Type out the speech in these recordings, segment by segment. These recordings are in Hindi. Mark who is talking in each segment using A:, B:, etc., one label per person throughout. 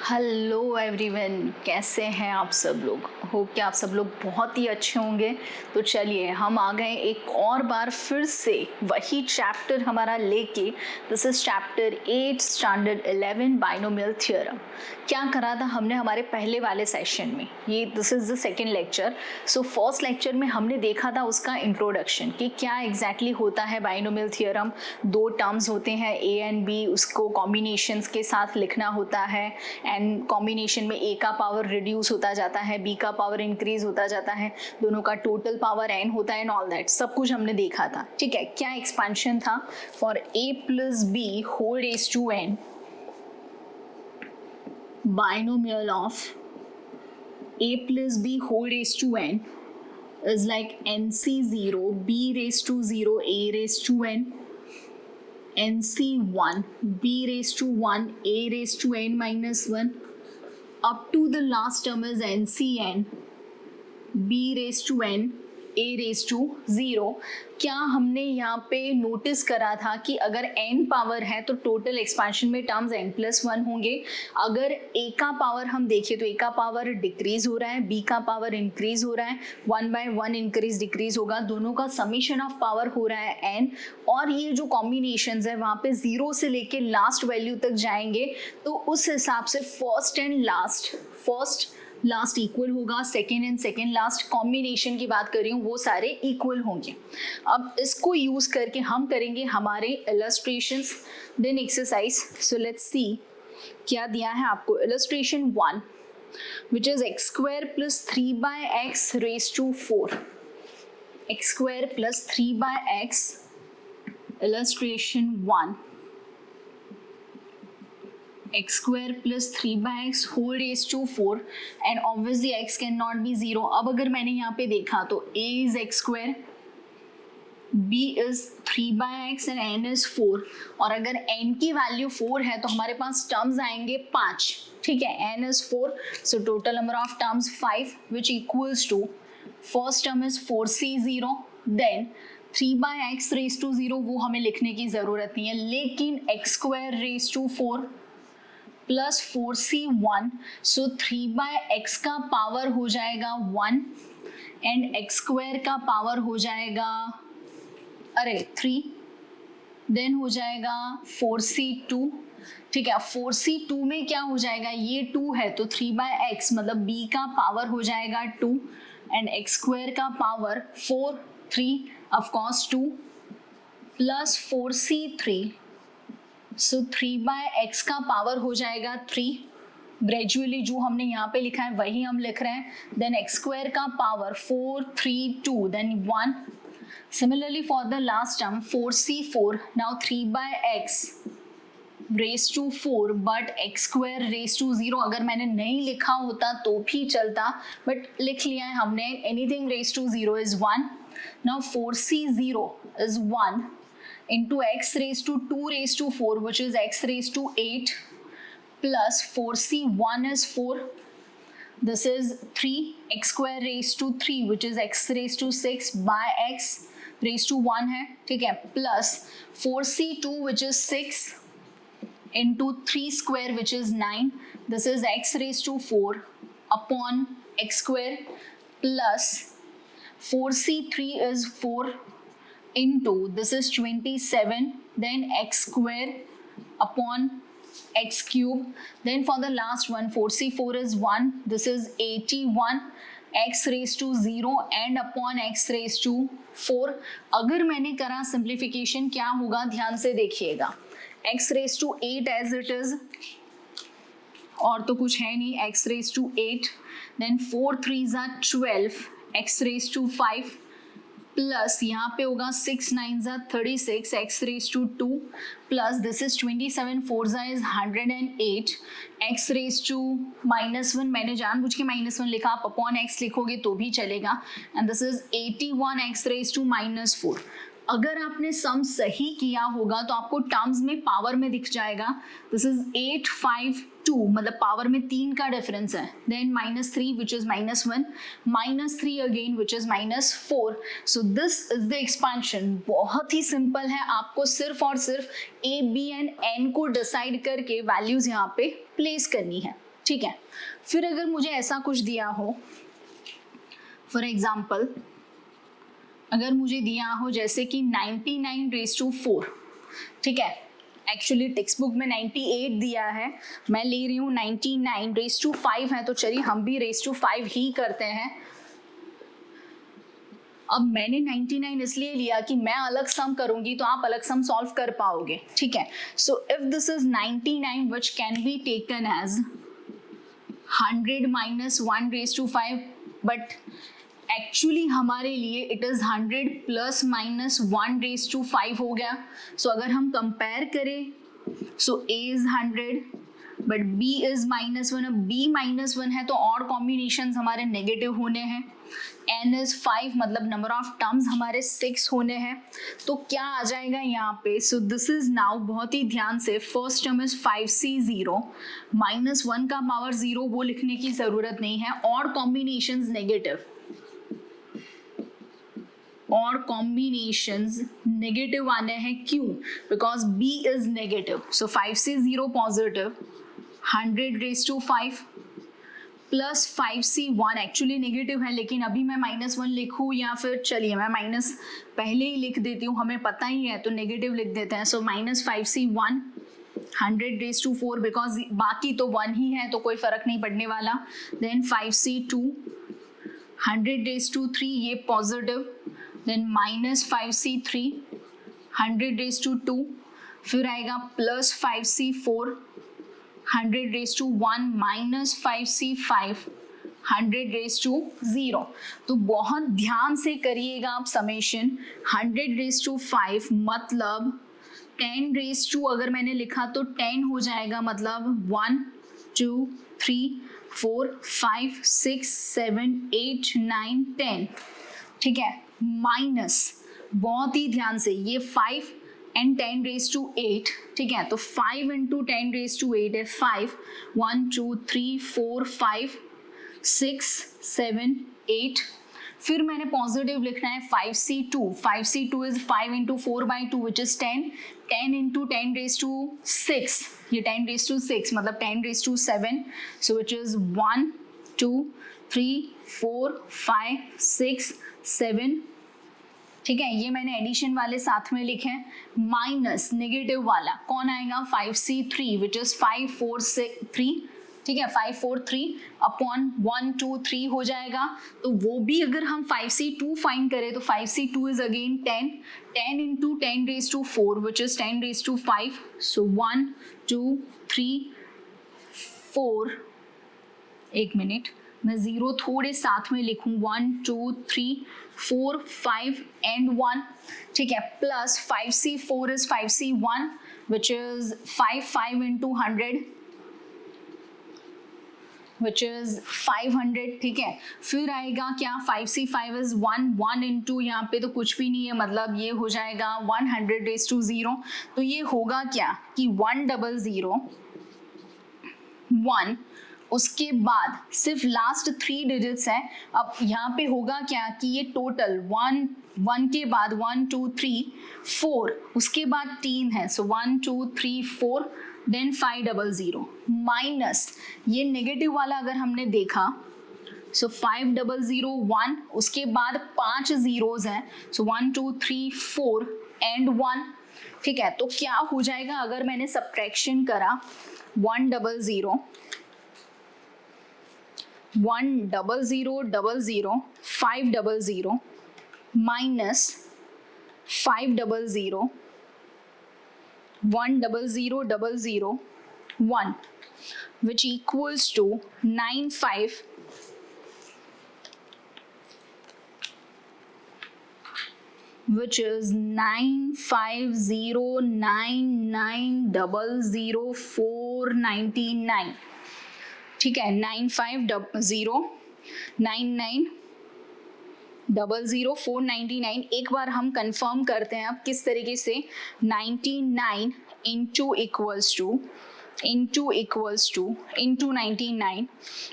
A: हेलो एवरीवन, कैसे हैं आप सब लोग। होप कि आप सब लोग बहुत ही अच्छे होंगे। तो चलिए हम आ गए एक और बार फिर से वही चैप्टर हमारा लेके। This is chapter 8 standard 11 binomial theorem. क्या करा था हमने हमारे पहले वाले सेशन में, ये this is the second lecture. So first lecture में हमने देखा था उसका इंट्रोडक्शन कि क्या एग्जैक्टली होता है बाइनोमियल थ्योरम। दो टर्म्स होते हैं ए एंड बी, उसको कॉम्बिनेशंस के साथ लिखना होता है एंड कॉम्बिनेशन में ए का पावर रिड्यूस होता जाता है, बी का पावर इंक्रीज होता जाता है, दोनों का टोटल पावर एन होता है एंड ऑल दैट सब कुछ हमने देखा था। ठीक है, क्या एक्सपेंशन था for a plus b whole raise to n binomial of a plus b whole raised to n is like nc0 b raised to 0 a raised to n, nc1 b raised to 1 a raised to n minus 1 up to the last term is ncn b raised to n a raised to 0। क्या हमने यहाँ पे नोटिस करा था कि अगर n पावर है तो टोटल एक्सपेंशन में टर्म्स n+1 होंगे। अगर a का पावर हम देखें तो a का पावर डिक्रीज हो रहा है, b का पावर इंक्रीज हो रहा है, 1/1 इंक्रीज डिक्रीज होगा, दोनों का समीशन ऑफ पावर हो रहा है n। और ये जो कॉम्बिनेशंस है वहाँ पे 0 से लेके लास्ट वैल्यू तक जाएंगे, तो उस हिसाब से फर्स्ट लास्ट इक्वल होगा, second and second last combination की बात कर रही हूँ वो सारे इक्वल होंगे। अब इसको यूज करके हम करेंगे हमारे illustrations then exercise. So let's see क्या दिया है आपको। Illustration 1 which is x square plus 3/x raise to 4, x square plus 3/x। Illustration 1 x square plus 3/x whole raised to 4 and obviously x cannot be 0। अब अगर मैंने यहाँ पे देखा तो a is x square, b is 3/x and n is 4। और अगर n की वैल्यू 4 है तो हमारे पास टर्म्स आएंगे 5। ठीक है, n is 4 so total number of terms 5 which equals to first term is 4c0 then 3/x raised to 0 वो हमें लिखने की जरूरत नहीं है, लेकिन x square raised to 4 plus 4c1 so 3/x का पावर हो जाएगा 1 एंड x स्क्वायर का पावर हो जाएगा 3 देन हो जाएगा 4c2। ठीक है, 4c2 में क्या हो जाएगा, ये 2 है तो 3/x मतलब b का पावर हो जाएगा 2 एंड x स्क्वायर का power 4 3 of course 2 plus 4c3 so 3/x का पावर हो जाएगा 3। ग्रेजुअली जो हमने यहाँ पे लिखा है वही हम लिख रहे हैं। देन x स्क्वायर का power 4 3 2 then 1। Similarly for the last term 4c4 now 3/x raise to 4 but x square raise to 0 अगर मैंने नहीं लिखा होता तो भी चलता, बट लिख लिया है हमने। Anything raise to 0 is 1। Now 4c0 is 1 into x raised to 2 raised to 4 which is x raised to 8 plus 4c1 is 4, this is 3 x square raised to 3 which is x raised to 6 by x raised to 1 है। ठीक है, plus 4c2 which is 6 into 3 square which is 9, this is x raised to 4 upon x square plus 4c3 is 4 into this is 27 then x square upon x cube, then for the last one 4c4 is 1, this is 81 x raised to 0 and upon x raised to 4। अगर मैंने करा सिंप्लीफिकेशन क्या होगा ध्यान से देखिएगा, x raised to 8 as it is और तो कुछ है नहीं, x raised to 8 then 4 3s are 12 x raised to 5 plus यहाँ पे होगा 6 9s are 36 x raised to 2 plus this is 27 4s is 108 x raised to -1, मैंने जानबूझ के -1 लिखा, आप अपॉन x लिखोगे तो भी चलेगा and this is 81 x raised to -4। अगर आपने सम सही किया होगा तो आपको टर्म्स में पावर में दिख जाएगा। दिस इज 852 मतलब पावर में 3 का डिफरेंस है, then -3 which is -1 -3 again which is -4। So this is the expansion. बहुत ही सिंपल है, आपको सिर्फ और सिर्फ ए बी एंड एन को डिसाइड करके वैल्यूज यहाँ पे प्लेस करनी है। ठीक है, फिर अगर मुझे ऐसा कुछ दिया हो, फॉर एग्जाम्पल अगर मुझे दिया हो जैसे कि 99^4, ठीक है, एक्चुअली टेक्स्ट बुक में 98 दिया है, मैं ले रही हूँ 99^5 है, तो चलिए हम भी raised-to-5 ही करते हैं। अब मैंने 99 इसलिए लिया कि मैं अलग सम करूंगी तो आप अलग सम सॉल्व कर पाओगे, ठीक है। So if this is 99 which can be taken as 100 minus 1^5, but actually हमारे लिए इट इज 100 plus minus 1^5 हो गया। सो अगर हम कंपेयर करें, सो A is 100 but B is -1। अब B -1 है तो और कॉम्बिनेशन हमारे नेगेटिव होने हैं। N इज 5 मतलब नंबर ऑफ टर्म्स हमारे 6 होने हैं। तो क्या आ जाएगा यहाँ पे, सो दिस इज नाउ, बहुत ही ध्यान से, फर्स्ट टर्म इज 5C0 -1 का पावर 0, वो लिखने की जरूरत नहीं है। और कॉम्बिनेशंस नेगेटिव, और कॉम्बिनेशंस नेगेटिव आने हैं, क्यों? Because B is negative. So 5C0 positive, 100^5 plus 5C1 actually negative है, लेकिन अभी मैं -1 लिखूँ या फिर चलिए मैं माइनस पहले ही लिख देती हूँ, हमें पता ही है तो नेगेटिव लिख देते हैं। सो -5C1 100^4 बिकॉज बाकी तो 1 ही है तो कोई फर्क नहीं पड़ने वाला। देन 5C2 100^3 ये पॉजिटिव, देन -5C3 100^2, फिर आएगा प्लस 5C4 100^1 माइनस 5C5 100^0। तो बहुत ध्यान से करिएगा आप समेशन। 100^5 मतलब 10^, अगर मैंने लिखा तो 10 हो जाएगा, मतलब 1 2 3 4 5 6 7 8 9 10, ठीक है, माइनस, बहुत ही ध्यान से, ये 5 and 10^8, ठीक है, तो 5 into 10^8 है 5, 1 2 3 4 5 6 7 8, फिर मैंने पॉजिटिव लिखना है 5C2, 5C2 is 5 into 4/2 which is 10, 10 into 10^6, ये 10^6 मतलब 10^7, सो विच इज 1 2 3 4 5 6 7, ठीक है, ये मैंने एडिशन वाले साथ में लिखे हैं। माइनस नेगेटिव वाला कौन आएगा, 5C3 विच इज 5 4 3, ठीक है, 5 4 3 अपॉन 1 2 3 हो जाएगा। तो वो भी अगर हम 5C2 फाइंड करें तो 5C2 is again 10, 10 into 10^4 which is 10^5, सो 1 2 3 4, एक मिनट मैं 0 थोड़े साथ में लिखूं, 1 2 3 4 5 and 1, ठीक है, plus 5C4 is 5C1 which is 5 into 100 which is 500, ठीक है, फिर आएगा क्या, 5C5 इज 1 into, यहाँ पे तो कुछ भी नहीं है, मतलब ये हो जाएगा 100^0। तो ये होगा क्या कि 100 1, उसके बाद सिर्फ लास्ट 3 डिजिट्स हैं। अब यहाँ पे होगा क्या कि ये टोटल 1 के बाद 1 2 3 4, उसके बाद 3 है, सो 1 2 3 4, देन 500 माइनस ये नेगेटिव वाला अगर हमने देखा, सो 500 1, उसके बाद 5 zeros हैं, सो 1 2 3 4 and 1, ठीक है, तो क्या हो जाएगा अगर मैंने सब्ट्रैक्शन करा 100 100 500 minus 500 100 1, which equals to 95, which is 9509900499, ठीक है, 9509900499। एक बार हम कंफर्म करते हैं अब किस तरीके से, 99 into equals to into equals to into 99,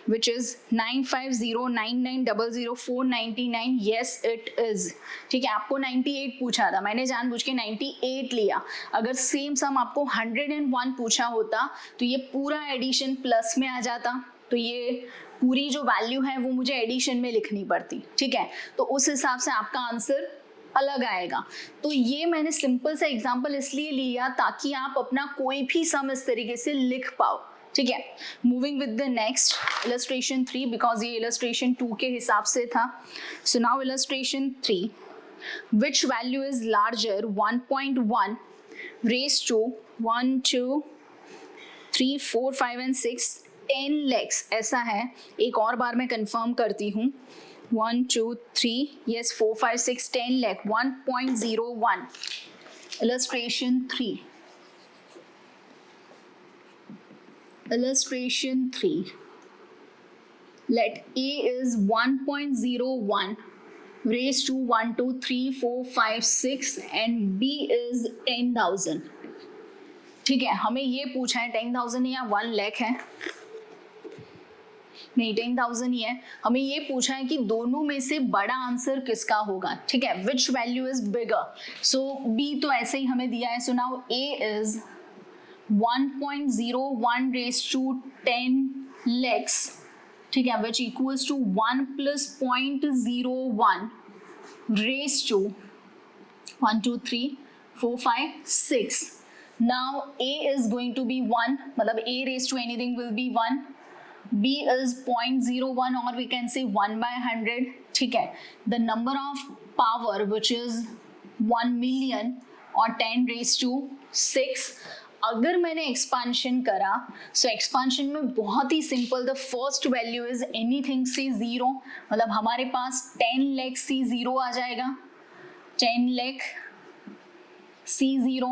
A: which is 95099000499. yes it is. ठीक है, आपको 98 पूछा था, मैंने जानबूझ के 98 लिया. अगर सेम सम आपको 101 पूछा होता तो ये पूरा एडिशन प्लस में आ जाता, तो ये पूरी जो वैल्यू है वो मुझे एडिशन में लिखनी पड़ती. ठीक है, तो उस हिसाब से आपका आंसर अलग आएगा. तो ये मैंने सिंपल सा एग्जांपल इसलिए लिया ताकि आप अपना कोई भी सम इस तरीके से लिख पाओ. ठीक है, moving with the next illustration 3, because ये इलस्ट्रेशन 2 के हिसाब से था. So now illustration 3, which value is larger 1.1 raise to 1 2 3 4 5 and 6 10 lakhs. ऐसा है, एक और बार मैं कंफर्म करती हूँ. 1 2 3 yes 4 5 6 10 lakh 1.01. illustration 3, illustration 3, let a is 1.01 raised to 1 2 3 4 5 6 and b is 10,000. ठीक है, हमें ये पूछा है 10,000 या 1 लाख है, नहीं 10,000 ही है. हमें ये पूछा है कि दोनों में से बड़ा आंसर किसका होगा. ठीक है, which value is bigger. So b तो ऐसे ही हमें दिया है. So now a is 1.01 raise to 10 lakhs. ठीक है, which equals to 1 plus 0.01 raise to 1 2 3 4 5 6. Now a is going to be 1, मतलब a raised to anything will be 1. b is 0.01 or we can say 1 by 100. ठीक है, the number of power which is 1 million or 10 raised to 6. अगर मैंने एक्सपांशन करा, सो एक्सपांशन में बहुत ही simple, the first value is anything से 0, मतलब हमारे पास 10 लाख से 0 आ जाएगा, 10 लाख सी 0.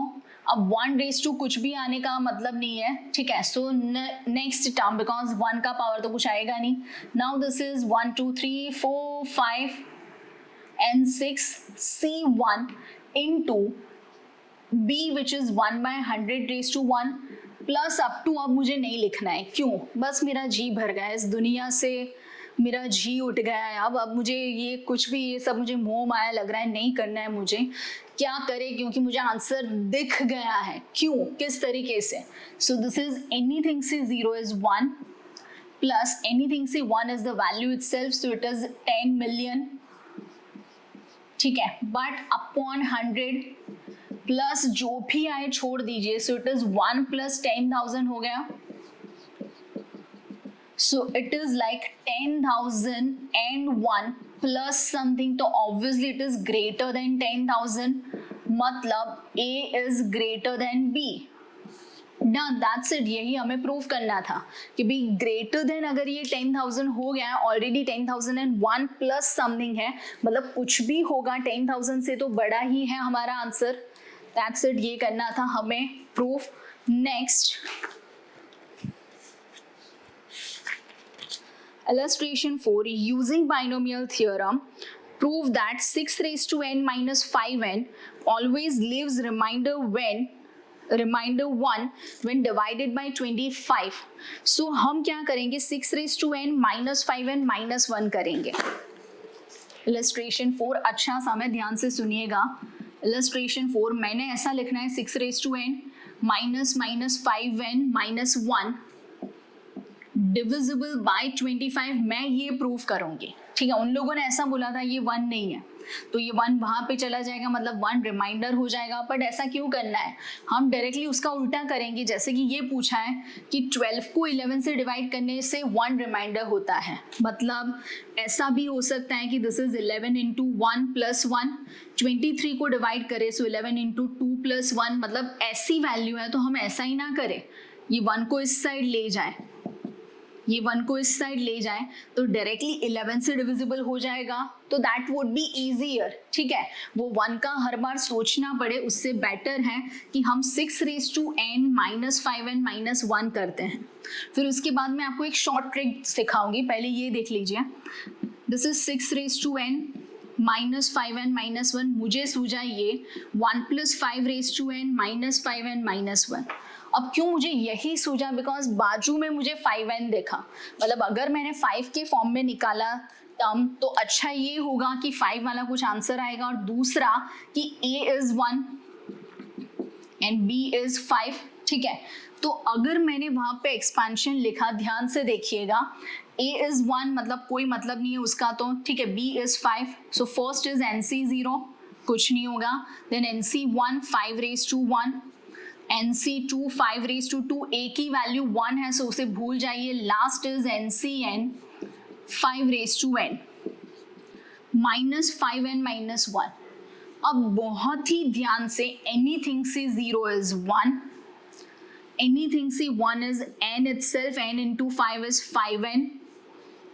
A: अब 1 रेज टू कुछ भी आने का मतलब नहीं है. ठीक है, सो नेक्स्ट टर्म, बिकॉज 1 का पावर तो कुछ आएगा नहीं. Now this is 1 2 3 4 5 and 6 C1 into B which is 1 by 100 raise to 1 plus up to. अब मुझे नहीं लिखना है, क्यों? बस मेरा जी भर गया इस दुनिया से, मेरा जी उठ गया है. अब मुझे ये कुछ भी, ये सब मुझे मोह माया लग रहा है, नहीं करना है मुझे. क्या करे, क्योंकि मुझे आंसर दिख गया है. क्यों, किस तरीके से? सो दिस इज एनीथिंग से 0 इज 1 प्लस एनीथिंग से 1 is the value itself, so it is 10 million. ठीक है, बट अपॉन 100 प्लस जो भी आए छोड़ दीजिए, सो इट इज 1 प्लस 10,000 हो गया. So it is like 10,001 plus something, तो obviously it is greater than 10,000, मतलब A is greater than B. ना that's it, यही हमें प्रूव करना था कि भी ग्रेटर देन, अगर ये 10,000 हो गया है ऑलरेडी, 10,001 प्लस समथिंग है, मतलब कुछ भी होगा 10,000 से तो बड़ा ही है हमारा आंसर. that's it, ये करना था हमें proof. Next illustration 4, using binomial theorem, prove that 6 raised to n minus 5n always leaves remainder 1 when divided by 25. so हम क्या करेंगे, 6 raised to n minus 5n minus 1 करेंगे. illustration 4 अच्छा सा मैं ध्यान से सुनिएगा. illustration 4 मैंने ऐसा लिखना है, 6 raised to n minus 5n minus 1 divisible by 25. मैं ये प्रूफ करूंगी. ठीक है, उन लोगों ने ऐसा बोला था ये 1 नहीं है, तो ये 1 वहां पे चला जाएगा, मतलब 1 रिमाइंडर हो जाएगा. बट ऐसा क्यों करना है, हम डायरेक्टली उसका उल्टा करेंगे. जैसे कि ये पूछा है कि 12 को 11 से डिवाइड करने से 1 रिमाइंडर होता है, मतलब ऐसा भी हो सकता है कि दिस इज 11 इंटू 1 प्लस 1. 23 को डिवाइड करें, सो 11 इंटू 2 प्लस 1, मतलब ऐसी वैल्यू है, तो हम ऐसा ही ना करें, ये 1 को इस साइड ले जाए, ये 1 को इस साइड ले जाए, तो डायरेक्टली 11 से डिविजिबल हो जाएगा, तो दैट वुड बी इजियर. ठीक है, वो 1 का हर बार सोचना पड़े, उससे बेटर है कि हम 6 raise to n minus 5n minus 1 करते हैं. फिर उसके बाद मैं आपको एक शॉर्ट ट्रिक सिखाऊंगी, पहले ये देख लीजिए. This is 6 raise to n minus 5n minus 1. मुझे सूझा ये 1 plus 5 raise to n minus 5n minus 1. अब क्यों मुझे यही सूझा, बिकॉज बाजू में मुझे 5n देखा, मतलब अगर मैंने 5 के फॉर्म में निकाला टर्म तो अच्छा ये होगा कि 5 वाला कुछ आंसर आएगा, और दूसरा कि a is 1 and b is 5, ठीक है। तो अगर मैंने वहां पे एक्सपेंशन लिखा, ध्यान से देखिएगा, a इज 1 मतलब कोई मतलब नहीं है उसका, तो ठीक है, b is 5, so first is nc 0, कुछ नहीं होगा, then nc 1 5 raise to 1, nc2 5 raise to 2, a की वैल्यू 1 है सो उसे भूल जाइए, last is ncn 5 raise to n minus 5n minus 1। अब बहुत ही ध्यान से, एनीथिंग से 0 इज 1, एनीथिंग से 1 is n itself, n into 5 is 5n,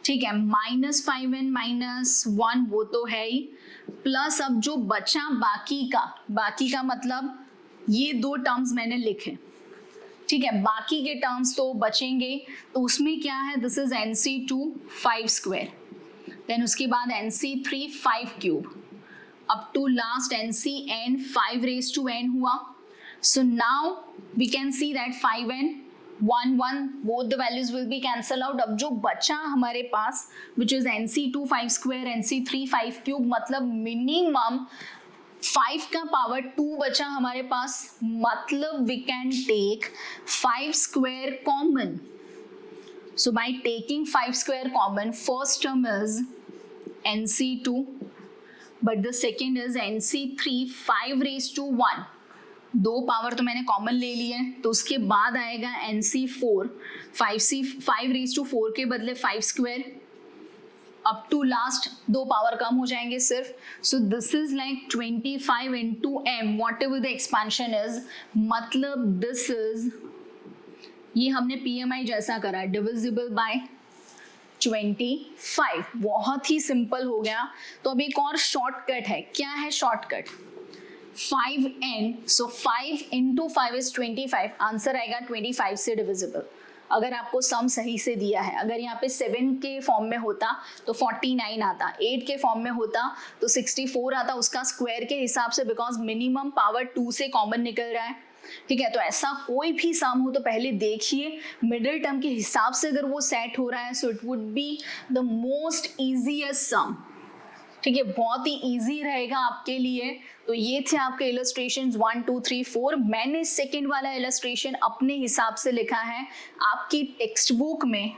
A: ठीक है, माइनस 5n माइनस 1 वो तो है ही, प्लस अब जो बचा बाकी का मतलब ये दो टर्म्स मैंने लिखे, ठीक है, बाकी के टर्म्स तो बचेंगे, तो उसमें क्या है, this is nc2 5 square, then उसके बाद nc3 5 cube, up to last ncn 5 raise to n हुआ। So now we can see that 5n 1 1 both the values will be cancel out। अब जो बचा हमारे पास which is nc2 5 square nc3 5 cube, मतलब मिनिमम 5 का पावर 2 बचा हमारे पास, मतलब we can take 5 square common। So by taking 5 square common, first term is nc2 but the second is nc3 5 raised to 1, दो पावर तो मैंने कॉमन ले लिए, तो उसके बाद आएगा nc4 5 रेज टू 4 के बदले 5 स्क्वायर, अप टू लास्ट दो पावर कम हो जाएंगे सिर्फ, सो this is like 25 into m what ever the expansion is, मतलब दिस इज, ये हमने PMI जैसा करा, डिविजिबल बाय 25, बहुत ही सिंपल हो गया। तो अब एक और शॉर्टकट है, क्या है shortcut, 5n, so 5 into 5 is 25, answer आएगा 25 से डिविजिबल, अगर आपको सम सही से दिया है। अगर यहाँ पे 7 के फॉर्म में होता तो 49 आता, 8 के फॉर्म में होता तो 64 आता उसका स्क्वायर के हिसाब से, बिकॉज मिनिमम पावर 2 से कॉमन निकल रहा है, ठीक है। तो ऐसा कोई भी सम हो तो पहले देखिए मिडिल टर्म के हिसाब से अगर वो सेट हो रहा है, so it would be the most easiest sum, ठीक है, बहुत ही इजी रहेगा आपके लिए। तो ये थे आपके इलस्ट्रेशंस 1 2 3 4। मैंने सेकंड वाला इलस्ट्रेशन अपने हिसाब से लिखा है, आपकी टेक्स्ट बुक में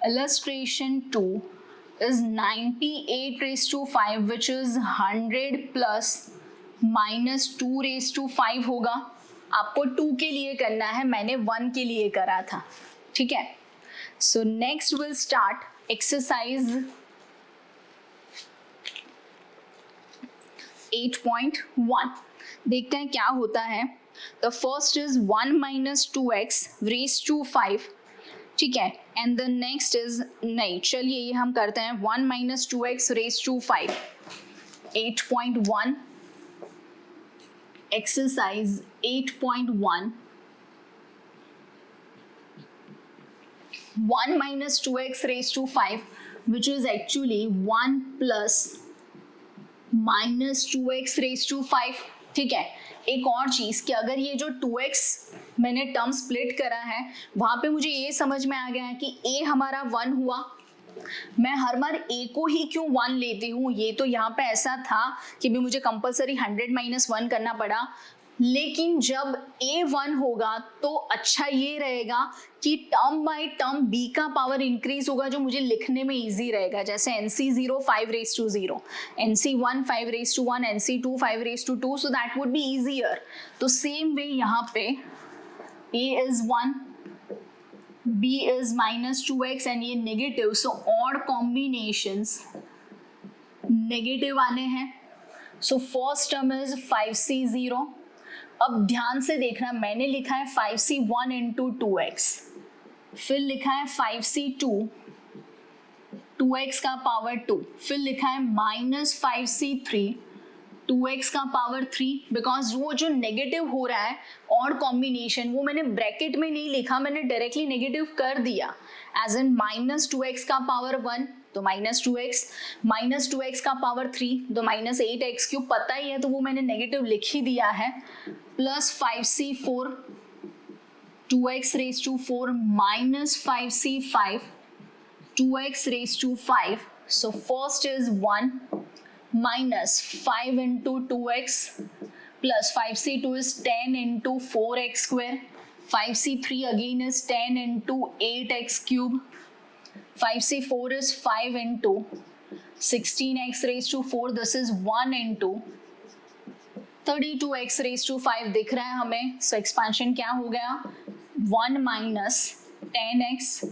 A: illustration 2 is 98 raised to 5 which is 100 plus minus 2 raised to 5 होगा। आपको 2 के लिए करना है, मैंने 1 के लिए करा था, ठीक है। So next we'll start exercise 8.1। देखते हैं क्या होता है। The first is 1 minus 2x raised to 5, ठीक है, and the next is, नहीं चलिए ये हम करते हैं 1 minus 2x raised to 5। 8.1 exercise 8.1, 1 minus 2x raised to 5 which is actually 1 plus minus 2x raised to 5, ठीक है। एक और चीज कि अगर ये जो 2x मैंने टर्म स्प्लिट करा है, वहां पे मुझे ये समझ में आ गया है कि a हमारा 1 हुआ, मैं हर बार a को ही क्यों 1 लेती हूँ, ये तो यहाँ पे ऐसा था कि भी मुझे कंपलसरी 100 माइनस 1 करना पड़ा, लेकिन जब a 1 होगा तो अच्छा ये रहेगा कि टर्म बाय टर्म b का पावर इंक्रीज होगा, जो मुझे लिखने में इजी रहेगा, जैसे nc0 5 raise to 0, nc1 5 raise to 1, nc2 5 raise to 2, so that would be easier. तो सेम वे यहाँ पे a is 1, b is minus 2x and ये negative, so odd combinations negative आने हैं। So first term is 5c0। अब ध्यान से देखना, मैंने लिखा है 5c1 into 2x, फिर लिखा है 5c2 2x का पावर 2, फिर लिखा है माइनस 5c3 2x का पावर 3, बिकॉज वो जो नेगेटिव हो रहा है और कॉम्बिनेशन वो मैंने ब्रैकेट में नहीं लिखा, मैंने डायरेक्टली नेगेटिव कर दिया, एज इन माइनस 2x का पावर 1 तो -2x का पावर 3 तो -8x³ पता ही है तो वो मैंने नेगेटिव लिख ही दिया है, plus 5c4 2x raised to 4 minus 5c5 2x raised to 5. So first is 1 minus 5 into 2x plus 5c2 is 10 into 4x square. 5c3 again is 10 into 8x cube. 5c4 is 5 into 16x raised to 4. This is 1 into 32x raised to 5 दिख रहा है हमें. So expansion क्या हो गया? 1 minus 10x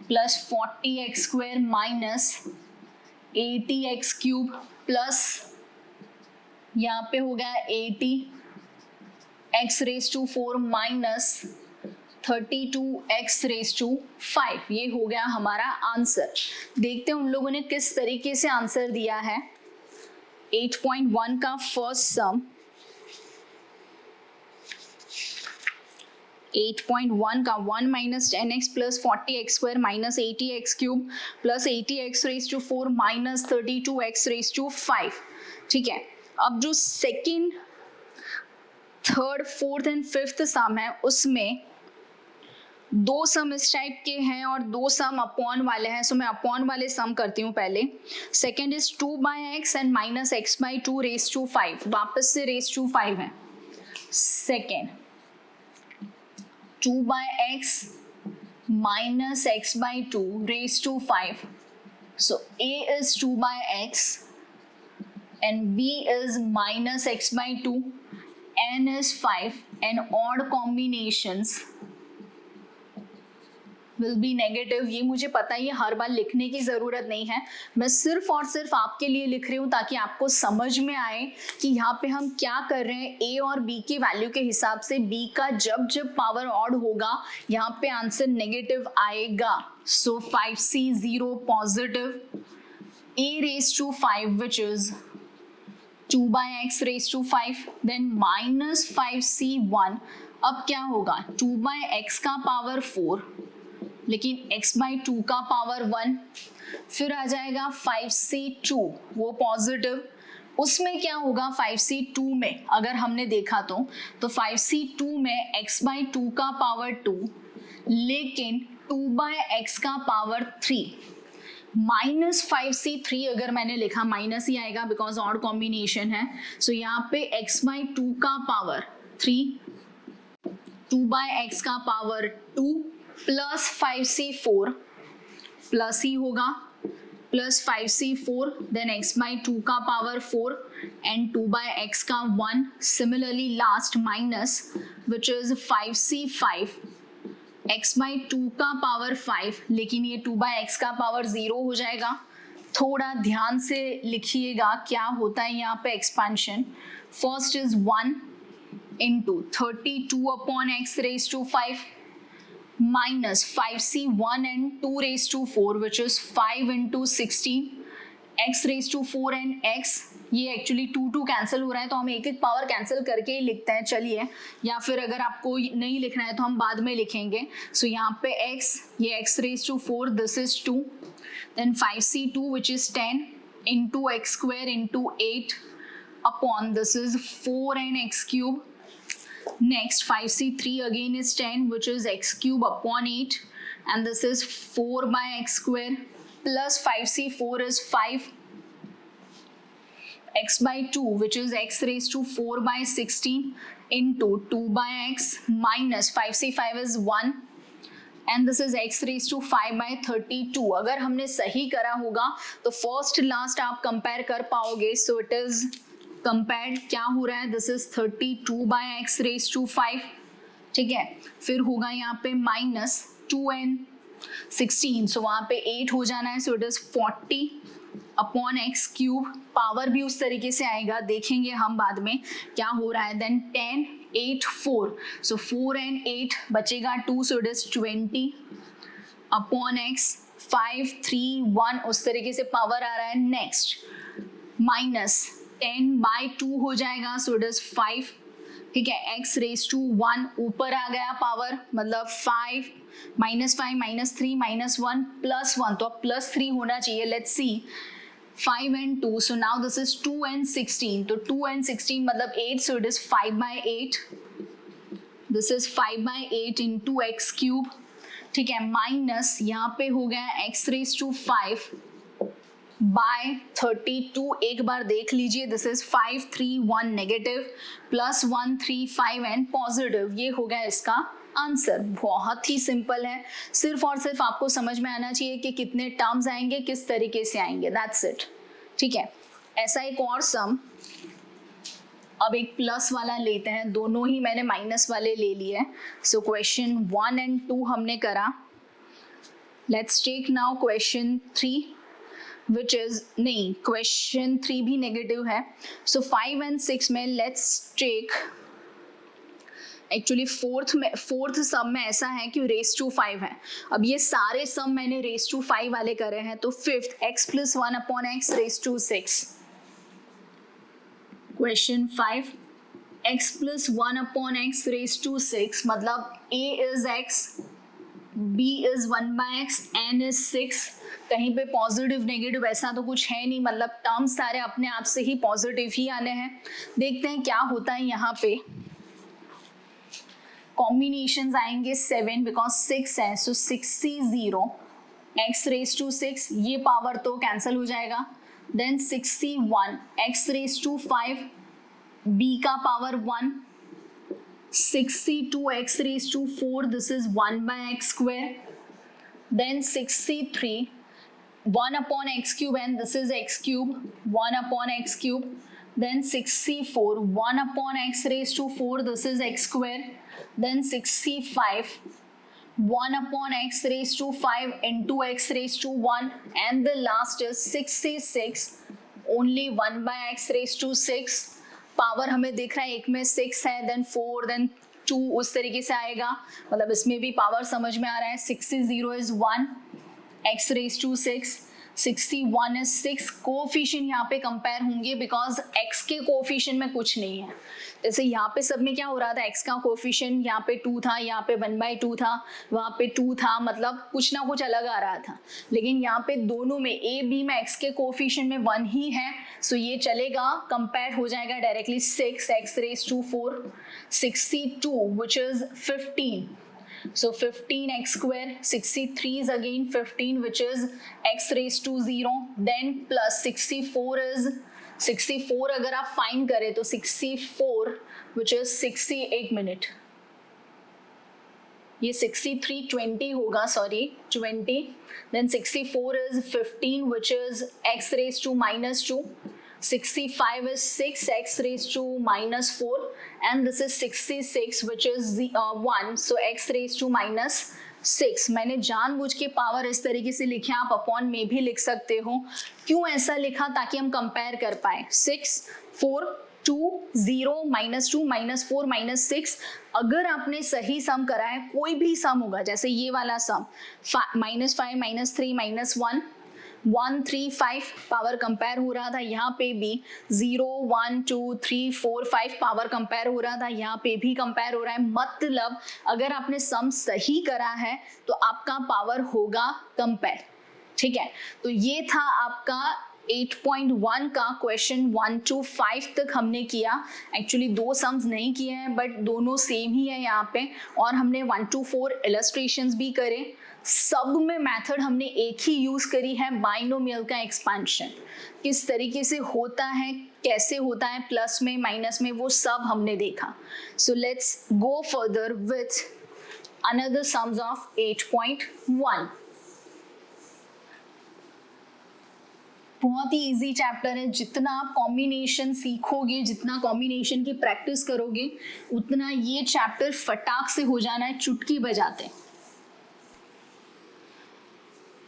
A: plus 40x square minus 80x cube plus यहाँ पे हो गया 80x raised to 4 minus 32x raised to 5. ये हो गया हमारा आंसर. देखते हैं उन लोगों ने किस तरीके से आंसर दिया है. 8.1 का फर्स्ट सम, 8.1 का 1 minus 10x plus 40x square minus 80x cube plus 80x raised to 4 minus 32x raised to 5. ठीक है, अब जो second, third, fourth and fifth सम है उसमें दो सम इस टाइप के हैं और दो सम अपॉन वाले हैं. सो मैं अपॉन वाले सम करती हूँ पहले. Second is 2/x and minus x/2 raise to 5. वापस से रेज टू 5 है. Second 2/x minus x/2 raised to 5. So A is 2/x and B is minus x/2, N is 5 and odd combinations will be negative. ये मुझे पता है, ये हर बार लिखने की ज़रूरत नहीं है, मैं सिर्फ और सिर्फ आपके लिए लिख रही हूँ ताकि आपको समझ में आए कि यहाँ पे हम क्या कर रहे हैं. A और B की वैल्यू के हिसाब से B का जब जब पावर ऑड होगा यहाँ पे आंसर नेगेटिव आएगा. सो 5c 0 positive, A raised to 5 which is 2/x raised to 5, then minus 5c1. अब क्या होगा? 2/x का पावर 4 लेकिन x/2 का पावर 1. फिर आ जाएगा 5c2, वो पॉजिटिव. उसमें क्या होगा? 5c2 में अगर हमने देखा तो 5c2 में x/2 का पावर 2 लेकिन 2/x का पावर 3. माइनस 5c3 अगर मैंने लिखा, माइनस ही आएगा बिकॉज ऑड कॉम्बिनेशन है. सो यहाँ पे x/2 का पावर 3, 2/x का पावर 2 प्लस 5c4 प्लस ही होगा, प्लस 5c4 देन x/2 का पावर 4 एंड 2/x का 1. Similarly last minus which is 5c5 x/2 का पावर 5 लेकिन ये 2/x का पावर 0 हो जाएगा. थोड़ा ध्यान से लिखिएगा क्या होता है यहाँ पे expansion. First is 1 into 32/x raised to 5 minus 5c1 and 2 raised to 4 which is 5 into 16 x raised to 4 and x. ये एक्चुअली 2 कैंसिल हो रहा है तो हम एक एक पावर कैंसिल करके ही लिखते हैं. चलिए, या फिर अगर आपको नहीं लिखना है तो हम बाद में लिखेंगे. सो यहाँ पे x, ये x raised to 4, this is 2, then 5c2 which is 10 into x square into 8 upon this is 4 and x cube. Next 5c3 again is 10 which is x cube upon 8 and this is 4/x square plus 5c4 is 5 x/2 which is x raised to 4/16 into 2/x minus 5c5 is 1 and this is x raised to 5/32. अगर हमने सही करा होगा तो फर्स्ट लास्ट आप कंपेयर कर पाओगे. सो इट इज कंपेयर्ड. क्या हो रहा है? This is 32/x raised to 5. ठीक है, फिर होगा यहाँ पे माइनस 2 and 16, सो वहाँ पे 8 हो जाना है. So it is 40/x cube. Power भी उस तरीके से आएगा, देखेंगे हम बाद में क्या हो रहा है. देन 10 8 4, सो 4 and 8 बचेगा 2, सो इट इज 20/x 5 3 1 उस तरीके से पावर आ रहा है. नेक्स्ट माइनस 10/2 हो जाएगा, सो इट इज 5 ठीक है, x रेज टू 1 ऊपर आ गया पावर, मतलब 5 -5 -3 -1 +1, तो अब +3 होना चाहिए. Let's see 5 and 2, so now this is 2 and 16, तो 2 and 16 मतलब 8, so it is 5/8. this is 5/8 into x cube. ठीक है, माइनस यहाँ पे हो गया x रेज टू 5 by 32. एक बार देख लीजिए, this is 5 3 1 negative plus 1 3 5 and positive. ये हो गया इसका आंसर. बहुत ही सिंपल है, सिर्फ और सिर्फ आपको समझ में आना चाहिए कि कितने टर्म्स आएंगे, किस तरीके से आएंगे, दैट्स इट. ठीक है, ऐसा एक और सम, अब एक प्लस वाला लेते हैं, दोनों ही मैंने माइनस वाले ले लिए. सो क्वेश्चन 1 and 2 हमने करा. Let's take now question 3 which is नहीं, क्वेश्चन 3 भी नेगेटिव है. सो 5 and 6 में let's take, actually fourth sum में ऐसा है कि रेस टू 5 है. अब ये सारे सम मैंने रेस टू 5 वाले करे हैं, तो fifth x + 1/x raise to 6. Question 5 x + 1/x raise to 6, मतलब a is x, b is 1/x, n is 6. कहीं पे पॉजिटिव नेगेटिव ऐसा तो कुछ है नहीं, मतलब टर्म्स सारे अपने आप से ही पॉजिटिव ही आने हैं. देखते हैं क्या होता है. यहाँ पे कॉम्बिनेशंस आएंगे 7 बिकॉज 6 है, सो 6c0 x रेज टू 6, ये पावर तो कैंसिल हो जाएगा. Then 6c1 x raise to 5, b का power 1, 6c2 x raise to 4, this is 1/x². Then 6c3 1/x cube, and this is x cube, 1/x cube. Then 6c4 1/x raised to 4, this is x². Then 6c5 1/x raised to 5 into x raised to 1, and the last is 6c6 only 1/x raised to 6. Power हमें दिख रहा है, एक में 6 है, देन 4, देन 2, उस तरीके से आएगा. मतलब इसमें भी पावर समझ में आ रहा है. 6c0 is 1, x raised to 6, 61 is 6. Coefficient यहाँ पे कंपेयर होंगे बिकॉज x के कोफिशिएंट में कुछ नहीं है. जैसे यहाँ पे सब में क्या हो रहा था, x का कोफिशिएंट यहाँ पे 2 था, यहाँ पे 1/2 था, वहाँ पे 2 था, मतलब कुछ ना कुछ अलग आ रहा था. लेकिन यहाँ पे दोनों में a b में x के कोफिशिएंट में 1 ही है, सो ये चलेगा, कंपेयर हो जाएगा directly. 6 x raised to 4, 62 which is 15. So 15x², 63 is again 15 which is x raised to 0, then plus 64 is 64. अगर आप फाइंड करें तो 64 which is 60, एक मिनट, ये 63 20 होगा, sorry 20. then 64 is 15 which is x raised to -2, 65 is 6 x raised to -4, and this is 66 which is 1, so x raised to -6. मैंने जानबूझ के पावर इस तरीके से लिखे, आप अपॉन में भी लिख सकते हो. क्यों ऐसा लिखा, ताकि हम कंपेयर कर पाए. 6 4 2 0 -2 -4 -6. अगर आपने सही सम करा है, कोई भी सम होगा, जैसे ये वाला सम -5 -3 -1 1 3 5 पावर कंपेयर हो रहा था, यहाँ पे भी 0 1 2 3 4 5 पावर कंपेयर हो रहा था, यहाँ पे भी कंपेयर हो रहा है. मतलब अगर आपने सम सही करा है तो आपका पावर होगा कंपेयर. ठीक है, तो ये था आपका 8.1 का क्वेश्चन. 1 to 5 तक हमने किया. एक्चुअली 2 सम्स नहीं किए हैं, बट दोनों सेम ही है यहाँ पे, और हमने 1 to 4 इलस्ट्रेशंस भी करे. सब में मेथड हमने एक ही यूज करी है, बाइनोमियल का एक्सपेंशन. किस तरीके से होता है, कैसे होता है, प्लस में माइनस में, वो सब हमने देखा. So let's go further with another sums of 8.1. बहुत ही इजी चैप्टर है. जितना आप कॉम्बिनेशन सीखोगे, जितना कॉम्बिनेशन की प्रैक्टिस करोगे, उतना ये चैप्टर फटाक से हो जाना है, चुटकी बजाते.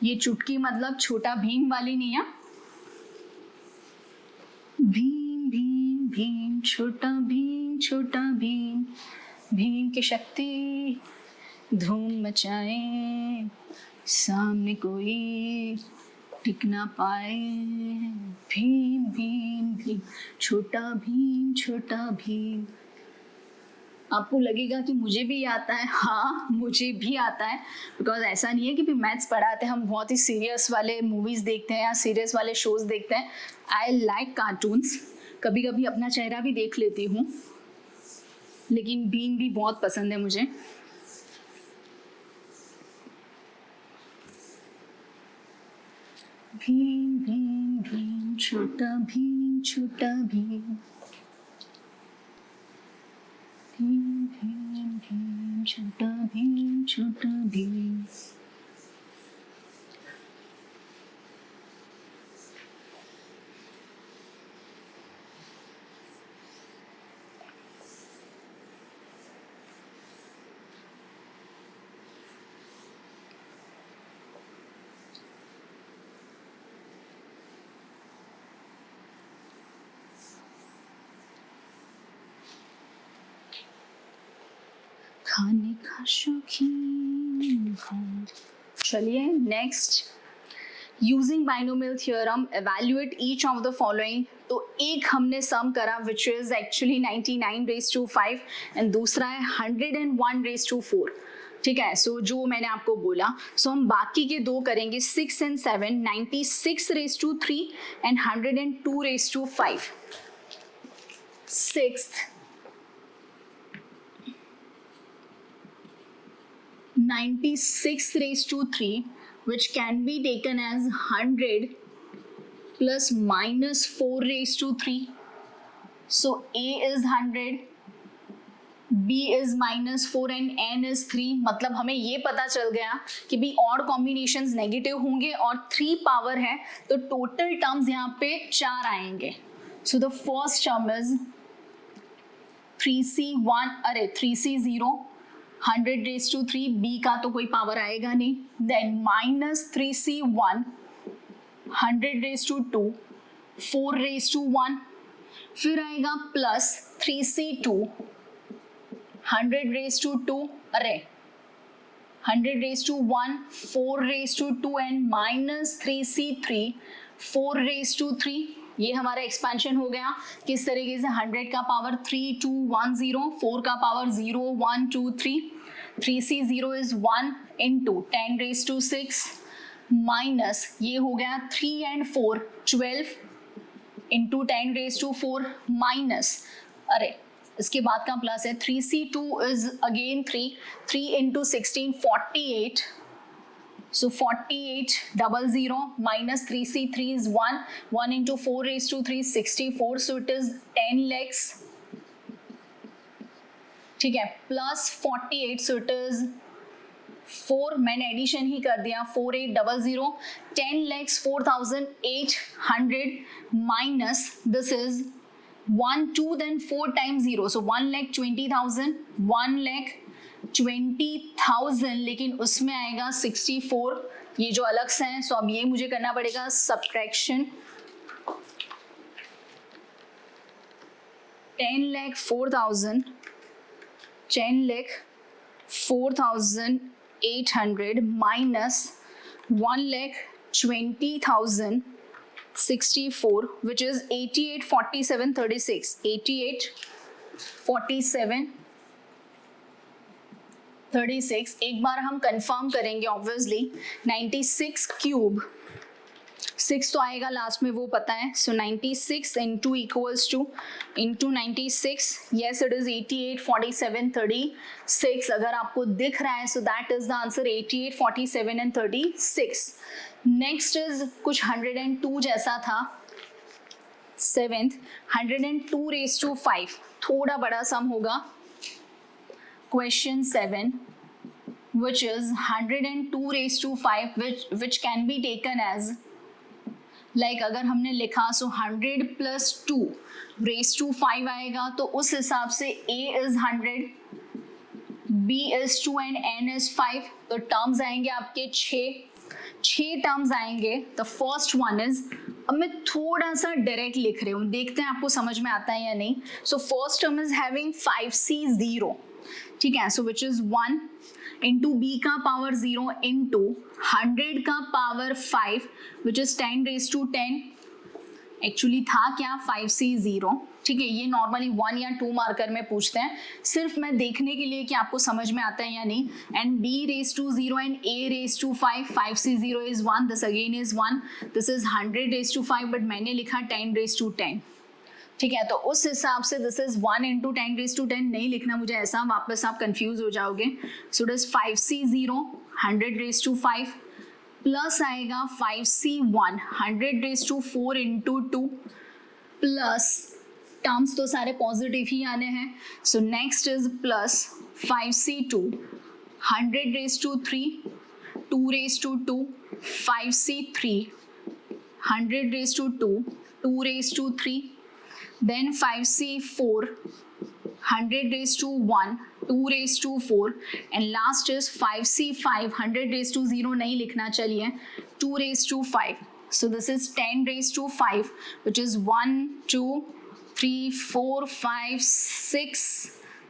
A: ये चुटकी मतलब छोटा भीम वाली नहीं है. भीम भीम भीम छोटा भीम, भीम की शक्ति धूम मचाए, सामने कोई टिक ना पाए. भीम भीम भीम छोटा भीम. आपको लगेगा कि मुझे भी आता है, हाँ मुझे भी आता है, बिकॉज ऐसा नहीं है कि भी मैथ्स पढ़ाते हैं, हम बहुत ही सीरियस वाले मूवीज़ देखते हैं या सीरियस वाले शोज़ देखते हैं. आई लाइक कार्टून्स, कभी कभी अपना चेहरा भी देख लेती हूँ, लेकिन भीम भी बहुत पसंद है मुझे. भीम भीम भीम छोटा भीम छोटा भीम, भीम भीम भीम छोटा भीम छोटा भीम. खाने का शौकीन हूँ. चलिए next, using binomial theorem evaluate each of the following. तो एक हमने सम करा which is actually 99 raise to 5 and दूसरा है 101 रेज टू 4. ठीक है, सो जो मैंने आपको बोला, सो हम बाकी के दो करेंगे 6 and 7, 96 raise to 3 and 102 raise to 5. Sixth 96 raised to 3, which can be taken as 100 plus minus 4 raised to 3. So A is 100, B is minus 4 and N is 3. मतलब हमें ये पता चल गया कि भी ऑड कॉम्बिनेशंस नेगेटिव होंगे और 3 पावर है, तो टोटल टर्म्स यहाँ पे 4 आएंगे. So the first term is 3C1, अरे 3C0, 100 रेज टू 3, बी का तो कोई पावर आएगा नहीं. Then minus 3C1, 100 raise to 2, 4 raise to 1, फिर आएगा प्लस 3C2, 100 रेज टू 2, अरे 100 raise to 1, 4 raise to 2 and minus 3C3, 4 raise to 3. ये हमारा एक्सपेंशन हो गया. किस तरीके से 100 का पावर 3 2 1 0, 4 का power 0 1 2 3, 3C0 is 1 into 10 raise to 6 minus ये हो गया 3 and 4 12 into 10 raise to 4 minus, अरे इसके बाद का प्लस है 3C2 is again 3 into 16 48. So 48 00 minus 3C3 is 1 into 4 raised to 3 64, so it is 10 lakhs. ठीक है, प्लस 48, so it is 4, मैंने एडिशन ही कर दिया, 4800, 10 lakhs 4800 minus this is 1 2 then 4 times 0, so 1,20,000, 1,20,000, लेकिन उसमें आएगा 64, ये जो अलग से हैं. सो अब ये मुझे करना पड़ेगा सब्ट्रैक्शन. 10,04,800 minus 1,20,064, which is 88 47 36, 88 47 36. एक बार हम कंफर्म करेंगे ऑब्वियसली. 96 क्यूब 6 तो आएगा लास्ट में, वो पता है. सो 96 into equals two into 96, yes it is 88 47 36. अगर आपको दिख रहा है so that is the answer 88 47 and 36. Next is कुछ 102 जैसा था. 7th 102 रेज टू 5, थोड़ा बड़ा सम होगा. Question 7, which is 102 raised to 5, which can be taken as, like अगर हमने लिखा सो 100 plus 2 raised to 5 आएगा, तो उस हिसाब से A is 100, B is 2 and N is 5. तो टर्म्स आएंगे आपके 6 टर्म्स आएंगे. द फर्स्ट वन इज, अब मैं थोड़ा सा डायरेक्ट लिख रही हूँ, देखते हैं आपको समझ में आता है या नहीं. So first term is having 5C0, ठीक है. So which is 1 into b का पावर 0 इंटू 100 का power 5, which is 10 raise to 10 actually था क्या 5C0, ठीक है, ये नॉर्मली 1 या 2 मार्कर में पूछते हैं, सिर्फ मैं देखने के लिए कि आपको समझ में आता है या नहीं. And b raised to 0 and a raised to 5, 5C0 is 1, this again is 1, this is 100 raised to 5, but मैंने लिखा 10 raised to 10. ठीक है, तो उस हिसाब से this is 1 into 10 raised to 10 नहीं लिखना मुझे ऐसा, वापस आप कंफ्यूज हो जाओगे. सो it is 5C0 100 raised to 5 plus आएगा 5C1 100 raised to 4 into 2 plus terms तो सारे पॉजिटिव ही आने हैं. So next is plus 5C2 100 raised to 3 2 raised to 2 5C3 100 raised to 2 2 raised to 3 then 5C4 100 raised to 1 2 raised to 4 and last is 5C5 100 raised to 0 नहीं लिखना, चलिए 2 raised to 5. So this is 10 raised to 5 which is 1 2 3 4 5 6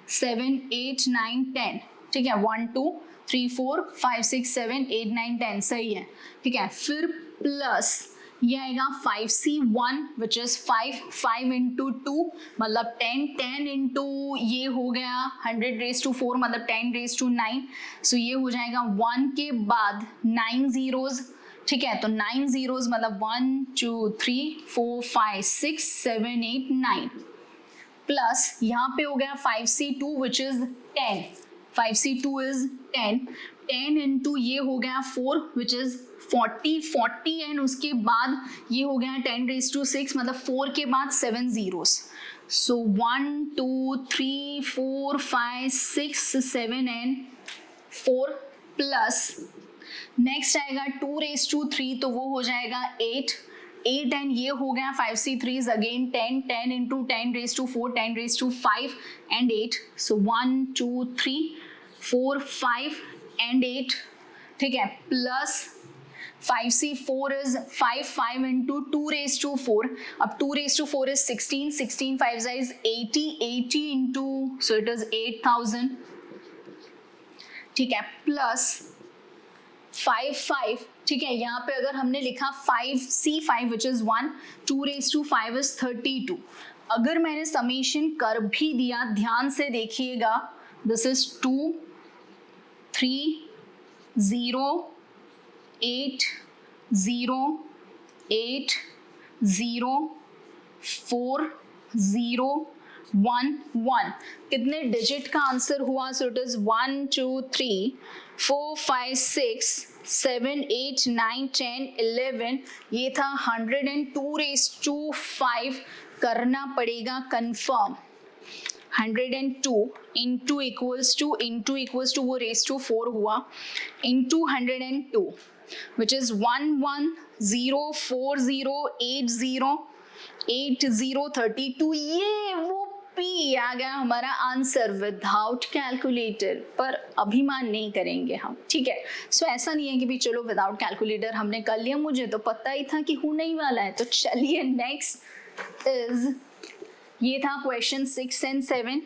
A: 7 8 9 10. ठीक है, 1 2 3 4 5 6 7 8 9 10 सही है. ठीक है, फिर प्लस ये आएगा 5C1 विच इज 5 into 2 मतलब 10 into ये हो गया 100 raised to 4 मतलब 10 raised to 9. सो ये हो जाएगा 1 के बाद 9 zeros. ठीक है, तो 9 zeros मतलब 1 2 3 4 5 6 7 8 9 प्लस यहाँ पे हो गया 5C2 which is 10. 5C2 is 10 into ये हो गया 4 विच इज 40 एंड उसके बाद ये हो गया 10 raised to 6 मतलब 4 के बाद 7 zeros. So 1 2 3 4 5 6 7 and 4 plus next आएगा 2 raised to 3 तो वो हो जाएगा 8 एंड ये हो गया 5C3 is again 10 into 10 raised to 4 10 raised to 5 and 8. So 1 2 3 4 5 and 8. ठीक है, plus 5C4 is 5 into 2 raised to 4. अब 2 raised to 4 is 16 5 is 80 into, so it is 8000. ठीक है, प्लस 5 ठीक है, यहाँ पे अगर हमने लिखा 5C5 which is 1 2 raised to 5 is 32. अगर मैंने समेशन कर भी दिया, ध्यान से देखिएगा, this is 2 3 0 8 0 8 0 4 0 1 1. कितने डिजिट का आंसर हुआ? सो इट इज 1 2 3 4 5 6 7 8 9 10 11. ये था 102 raised to 5. करना पड़ेगा कंफर्म. 102 into equals to वो raised to 4 हुआ into 102 which is 11040808032. ये वो P आ गया हमारा आंसर विदाउट कैलकुलेटर, पर अभिमान नहीं करेंगे हम. ठीक है, सो ऐसा नहीं है कि भी चलो विदाउट कैलकुलेटर हमने कर लिया, मुझे तो पता ही था कि होने ही वाला है. तो चलिए नेक्स्ट इज, ये था question 6 and 7.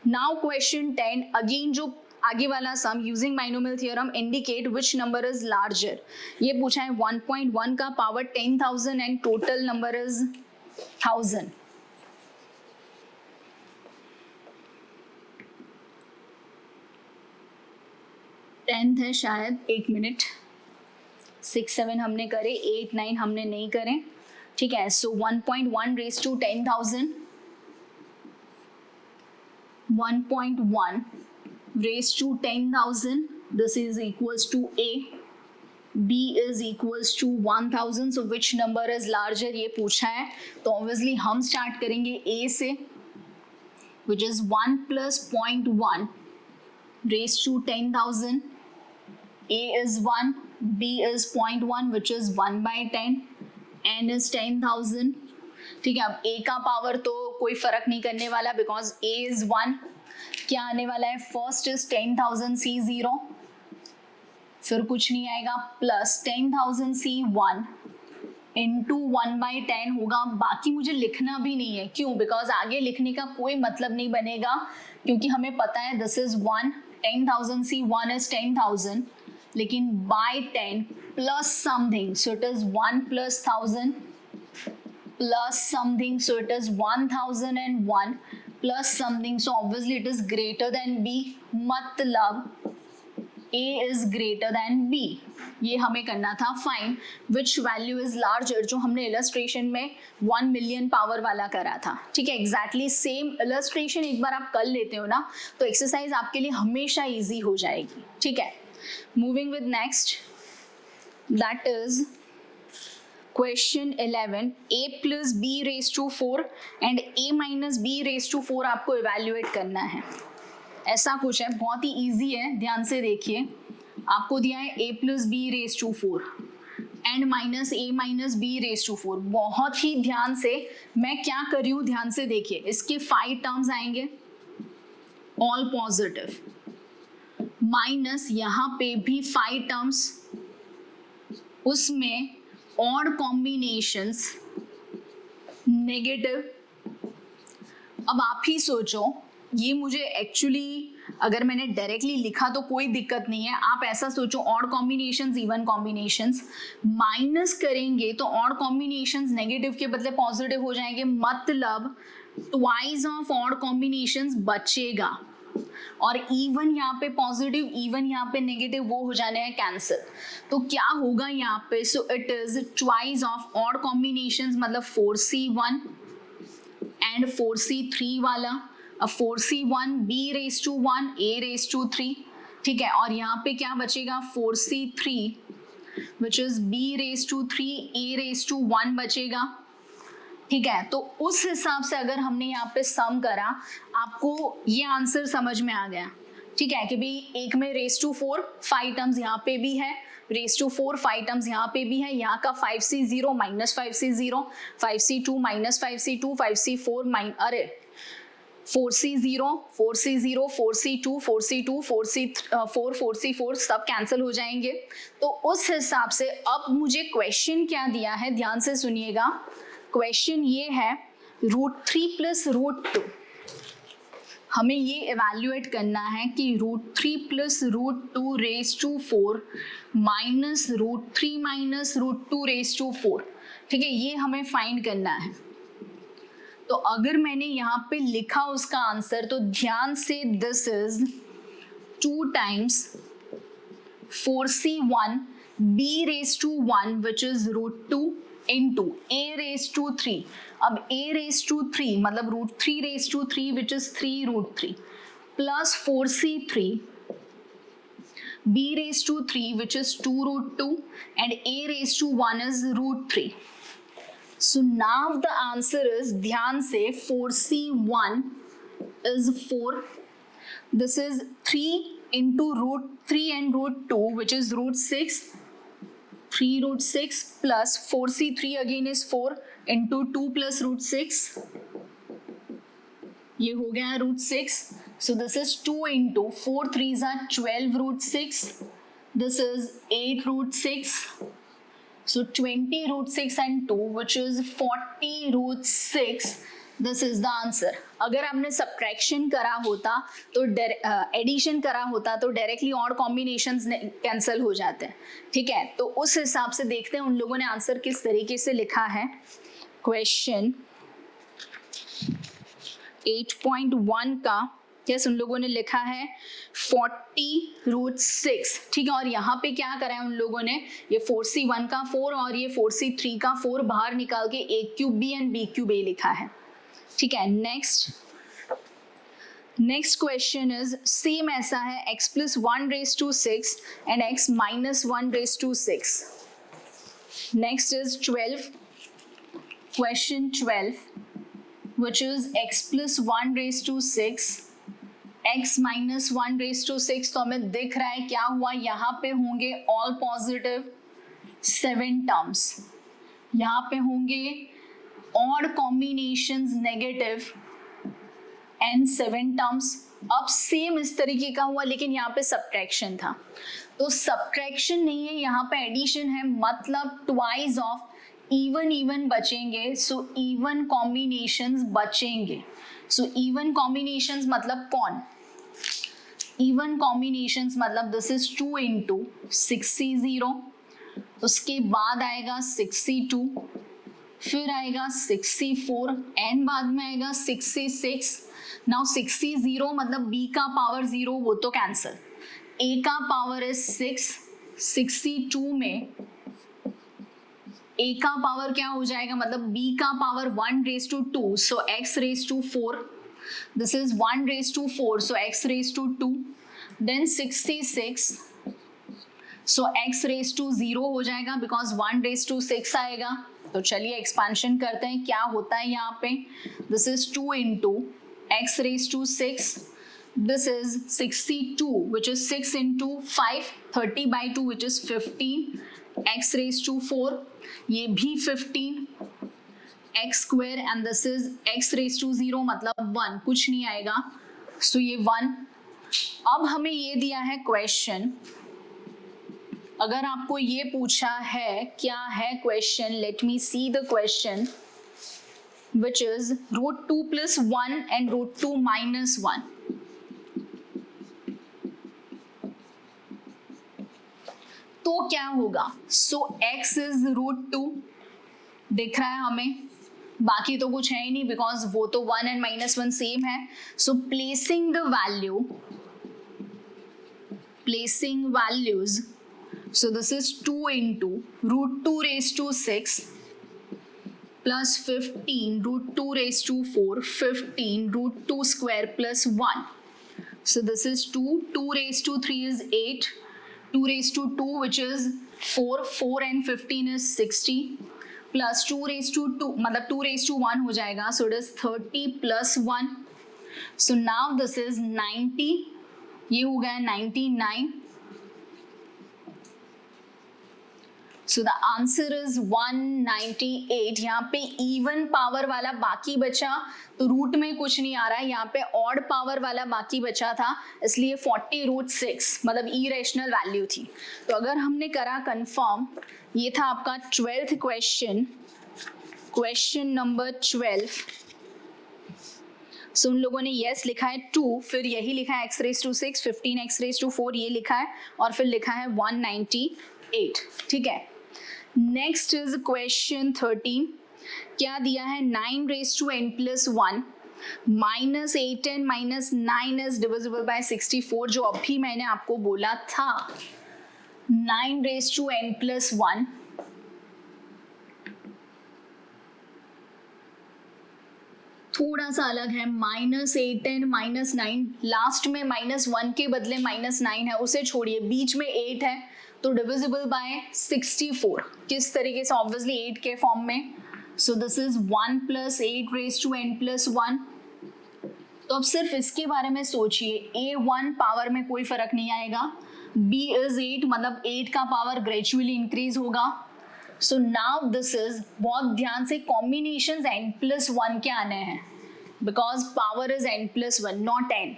A: Now question 10 again, जो आगे वाला sum using binomial theorem indicate which number is larger. ये पूछा है 1.1 का power 10,000 and total number is 1000. Tenth है शायद, 1 मिनट. 6 7 हमने करे, 8 9 हमने नहीं करे. ठीक है, सो 1.1 raised to 10,000, 1.1 raised to 10,000, this is equals to A. B is equals to 1000. so which number is larger ये पूछा है, तो obviously हम start करेंगे A से, which is 1 plus 0.1 raised to 10,000. A is 1, B is 0.1 which is 1 by 10, N is 10,000. ठीक है, अब A का पावर तो कोई फर्क नहीं करने वाला बिकॉज A is 1. क्या आने वाला है? फर्स्ट इज 10,000 C0, फिर कुछ नहीं आएगा, प्लस 10,000 C1 इंटू 1 by 10 होगा. बाकी मुझे लिखना भी नहीं है, क्यों? बिकॉज आगे लिखने का कोई मतलब नहीं बनेगा, क्योंकि हमें पता है दिस इज 1, 10,000 C1 is 10,000, लेकिन by 10 plus something, so it is 1 plus 1000 plus something, so it is 1001 plus something, so obviously it is greater than B, मतलब A is greater than B. ये हमें करना था find which value is larger, जो हमने इलस्ट्रेशन में 1 मिलियन पावर वाला करा था. ठीक है, एग्जैक्टली सेम इलस्ट्रेशन एक बार आप कर लेते हो ना तो एक्सरसाइज आपके लिए हमेशा इजी हो जाएगी. ठीक है, moving with next, that is question 11. a plus b raise to 4 and a minus b raise to 4 आपको इवेल्युएट करना है. ऐसा कुछ है, बहुत ही इजी है, ध्यान से देखिए. आपको दिया है a plus b raise to 4 and minus a minus b raise to 4. बहुत ही ध्यान से मैं क्या कर रही हूँ, ध्यान से देखिए. इसके 5 टर्म्स आएंगे ऑल पॉजिटिव, माइनस यहाँ पे भी 5 टर्म्स, उसमें ऑड कॉम्बिनेशंस नेगेटिव. अब आप ही सोचो, ये मुझे एक्चुअली अगर मैंने डायरेक्टली लिखा तो कोई दिक्कत नहीं है. आप ऐसा सोचो, odd combinations even combinations, minus करेंगे तो ऑड कॉम्बिनेशंस नेगेटिव के बदले पॉजिटिव हो जाएंगे, मतलब ट्वाइस ऑफ ऑड कॉम्बिनेशंस बचेगा. और इवन यहाँ पे पॉजिटिव, इवन यहाँ पे नेगेटिव, वो हो जाने हैं कैंसिल. तो क्या होगा यहाँ पे, so it is twice of odd combinations, मतलब 4c1 एंड 4c3 वाला. अब 4c1 b raise to 1 a raise to 3. ठीक है, और यहाँ पे क्या बचेगा, 4c3 which is b raise to 3 a raise to 1 बचेगा. ठीक है, तो उस हिसाब से अगर हमने यहाँ पे सम करा, आपको ये आंसर समझ में आ गया. ठीक है, कि भाई एक में रेज टू 4 5 टर्म्स यहाँ पे भी है, रेज टू 4 5 टर्म्स यहाँ पे भी है. यहाँ का 5c0 minus 5c0, 5c2 minus 5c2, 5c4 अरे 4c0, 4c0, 4c2, 4c2, 4c4, 4c4 सब कैंसिल हो जाएंगे. तो उस हिसाब से अब मुझे क्वेश्चन क्या दिया है, ध्यान से सुनिएगा. क्वेश्चन ये है √3 प्लस √2. हमें ये इवेल्युएट करना है कि √3 plus √2 raise to 4 minus √3 minus √2 raise to 4. ठीक है, ये हमें फाइंड करना है. तो अगर मैंने यहाँ पे लिखा उसका आंसर, तो ध्यान से, this is 2 times 4c1 b raise to 1 which is √2 into a raise to 3. अब a रेज टू 3 मतलब √3 raise to 3 which is 3√3 plus 4c3 b raise to 3 which is 2√2 and a raise to 1 is √3. So now the answer is, ध्यान से, 4c1 is 4. This is 3 into √3 and √2 which is √6. 3√6 plus 4c3 again is 4 into 2 plus √6. ये हो गया √6. So this is 2 into 4 3s are 12√6. This is 8√6. So 20√6 and 2 which is 40√6. This is the answer. अगर आपने सब्ट्रैक्शन करा होता तो एडिशन करा होता तो डायरेक्टली और कॉम्बिनेशंस कैंसिल हो जाते हैं. ठीक है, तो उस हिसाब से देखते हैं उन लोगों ने आंसर किस तरीके से लिखा है. क्वेश्चन 8.1 का यस उन लोगों ने लिखा है 40√6. ठीक है, और यहाँ पे क्या करा है उन लोगों ने, ये 4c1 का 4 और ये 4c3 का 4 बाहर निकाल के a cube b and b cube a लिखा है. ठीक है, नेक्स्ट क्वेश्चन इज सेम ऐसा है, x plus 1 raise to 6 and x minus 1 raise to 6. Next is 12, question 12 which is x plus 1 raise to 6 x minus 1 raise to 6. तो हमें दिख रहा है क्या हुआ, यहाँ पे होंगे ऑल पॉजिटिव 7 टर्म्स, यहाँ पे होंगे odd combinations negative and 7 terms. अब सेम इस तरीके का हुआ लेकिन यहाँ पे सब्ट्रैक्शन था, तो सब्ट्रैक्शन नहीं है, यहाँ पे एडिशन है, मतलब ट्वाइस ऑफ इवन बचेंगे. सो इवन कॉम्बिनेशंस बचेंगे. सो इवन कॉम्बिनेशंस मतलब कौन, इवन कॉम्बिनेशंस मतलब दिस इज 2 into 6c0, उसके बाद आएगा 6c2 फिर आएगा 64 एंड बाद में आएगा 66. नाउ 60 मतलब b का पावर 0 वो तो कैंसल, a का पावर इज 6, 62 में a का पावर क्या हो जाएगा, मतलब b का power 1 raised to 2, so x raised to 4. This is 1 raised to 4, so x raised to 2. Then 66, so x raised to 0 हो जाएगा because 1 raised to 6 आएगा. तो चलिए एक्सपेंशन करते हैं क्या होता है यहाँ पे. This is 2 into x raised to 6. This is 62 which is 6 into 5, 30 by 2 which is 15, x raised to 4, ये भी 15, x square and this is x raised to 0 मतलब 1, कुछ नहीं आएगा, so ये 1. अब हमें ये दिया है क्वेश्चन, अगर आपको ये पूछा है क्या है question, let me see the question which is root 2 plus 1 and root 2 minus 1. तो क्या होगा, so x is root 2 दिख रहा है हमें, बाकी तो कुछ है ही नहीं बिकॉज वो तो 1 and minus 1 सेम है. so placing values, so this is 2 into root 2 raised to 6 plus 15 root 2 raised to 4, 15 root 2 square plus 1. So this is 2, 2 raised to 3 is 8, 2 raised to 2 which is 4, 4 and 15 is 60 plus 2 raised to 2 मतलब 2 raised to 1 हो जाएगा, so it is 30 plus 1. So now this is 90, ये हो गया 99. So the answer is 198. यहाँ पे इवन पावर वाला बाकी बचा तो रूट में कुछ नहीं आ रहा है, यहाँ पे ऑड पावर वाला बाकी बचा था इसलिए 40 रूट 6 मतलब इरेशनल वैल्यू थी. तो अगर हमने करा कंफर्म, ये था आपका 12th क्वेश्चन, क्वेश्चन नंबर 12. सो उन लोगों ने यस लिखा है 2, फिर यही लिखा है x raise to 6, 15 x raise to 4 ये लिखा है और फिर लिखा है 198. ठीक है. Next is question 13. क्या दिया है, 9 raise to n plus 1 minus 8n minus 9 is divisible by 64, जो अभी मैंने आपको बोला था 9 रेज टू n प्लस 1 थोड़ा सा अलग है, माइनस 8n माइनस 9, लास्ट में माइनस 1 के बदले माइनस 9 है, उसे छोड़िए, बीच में 8 है तो डिविजिबल बाय 64. किस तरीके से, ऑब्वियसली 8 के फॉर्म में. So this is 1 plus 8 raise to n plus 1. तो अब सिर्फ इसके बारे में सोचिए, a1 पावर में कोई फर्क नहीं आएगा, b इज 8 मतलब 8 का पावर ग्रेजुअली इंक्रीज होगा. सो नाउ दिस इज, बहुत ध्यान से कॉम्बिनेशंस n प्लस 1 के आने हैं because power is n plus 1 not n.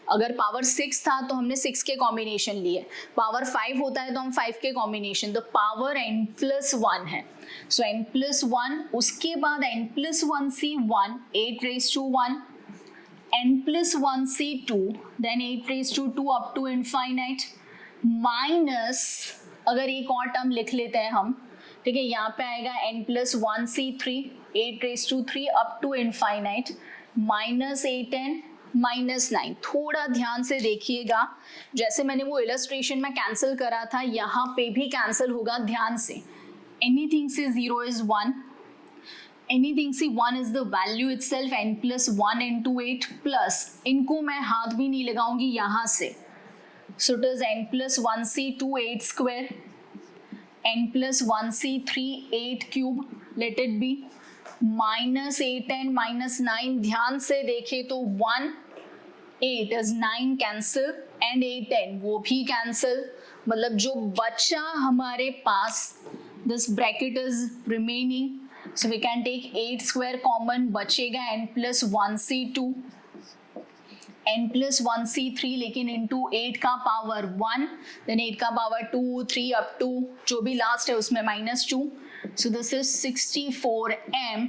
A: अगर पावर 6 था तो हमने 6 के कॉम्बिनेशन लिए, पावर 5 होता है तो हम 5 के कॉम्बिनेशन, तो पावर n प्लस 1 है. सो n प्लस 1, उसके बाद n प्लस 1 से 1 8 रेज टू 1, n प्लस 1 से 2 then 8 raise to 2 up to infinite, minus अगर एक और टर्म लिख लेते हैं हम, ठीक है, यहाँ पे आएगा n प्लस 1 से 3 8 raise to 3 up to infinite minus 8n minus 9. थोड़ा ध्यान से देखिएगा, जैसे मैंने वो इलस्ट्रेशन में कैंसिल करा था यहाँ पे भी कैंसिल होगा, ध्यान से. एनीथिंग से 0 इज 1, एनीथिंग से 1 is the value itself, n plus 1 into 8 plus, इनको मैं हाथ भी नहीं लगाऊंगी यहाँ से, सो इट इज n प्लस 1 से 2 8 स्क्वायर, n प्लस 1 से 3 8 cube, let it be, minus 8n minus 9. ध्यान से देखे तो 1 8 इज 9 कैंसिल एंड 8n वो भी कैंसिल, मतलब जो बचा हमारे पास, this bracket is remaining, so we can take 8 square common, बचेगा n प्लस 1 से 2, n प्लस 1 से 3 लेकिन इंटू 8 का पावर 1, देन 8 का पावर 2 3 अप टू जो भी लास्ट है उसमें minus 2. So this is 64m.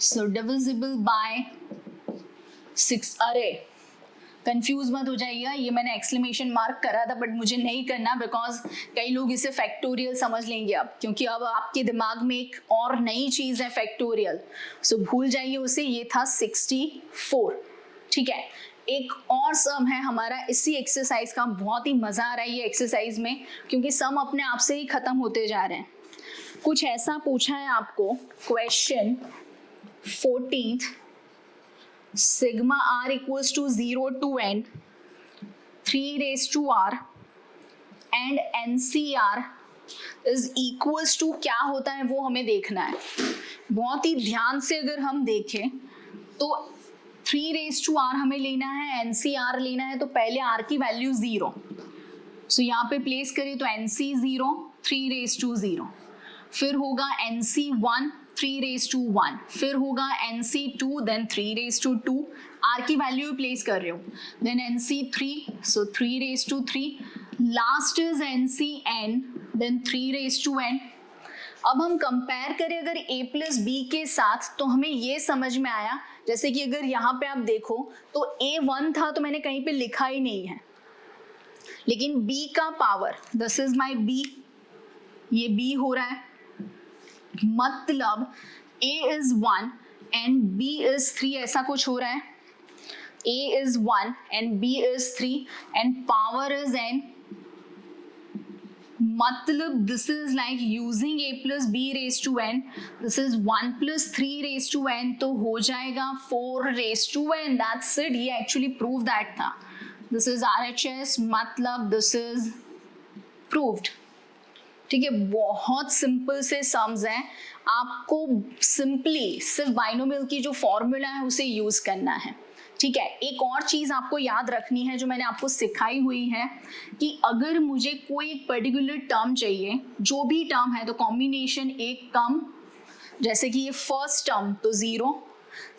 A: So divisible by 6. अरे कंफ्यूज मत हो जाइएगा, ये मैंने एक्सक्लेमेशन मार्क करा था बट मुझे नहीं करना बिकॉज कई लोग इसे फैक्टोरियल समझ लेंगे अब, क्योंकि अब आपके दिमाग में एक और नई चीज़ है फैक्टोरियल, सो भूल जाइए उसे। ये था 64। ठीक है, एक और सम है हमारा इसी एक्सरसाइज का, बहुत ही मज़ा आ रहा है ये एक्सरसाइज में क्योंकि सम अपने आप से ही ख़त्म होते जा रहे हैं। कुछ ऐसा पूछा है आपको, question 14th, sigma r equals to 0 to n 3 raised to r and ncr is equals to क्या होता है वो हमें देखना है। बहुत ही ध्यान से अगर हम देखें तो 3 raised to r हमें लेना है, ncr लेना है, तो पहले r की वैल्यू 0, सो यहाँ पे प्लेस करें तो nc 0 3 raised to 0, फिर होगा nc 1 3 raised to 1, फिर होगा nc 2 then 3 raised to 2, r की वैल्यू प्लेस कर रहे हो, then nc 3 so 3 raised to 3, last is nc n then 3 raised to n। अब हम कंपेयर करें अगर a प्लस बी के साथ तो हमें ये समझ में आया, जैसे कि अगर यहाँ पे आप देखो तो a1 था तो मैंने कहीं पे लिखा ही नहीं है, लेकिन b का power, this is my b, ये b हो रहा है, मतलब a is 1 and b is 3, ऐसा कुछ हो रहा है, a is 1 and b is 3 and power is n, मतलब this is like using a plus b raised to n, this is 1 plus 3 raised to n, तो हो जाएगा 4 raised to n, that's it, ये actually prove that था, this is RHS, मतलब this is proved। ठीक है, बहुत सिंपल से सम्स हैं, आपको सिंपली सिर्फ बाइनोमियल की जो फॉर्मूला है उसे यूज करना है। ठीक है, एक और चीज आपको याद रखनी है जो मैंने आपको सिखाई हुई है कि अगर मुझे कोई एक पर्टिकुलर टर्म चाहिए, जो भी टर्म है, तो कॉम्बिनेशन एक कम, जैसे कि ये फर्स्ट टर्म तो 0,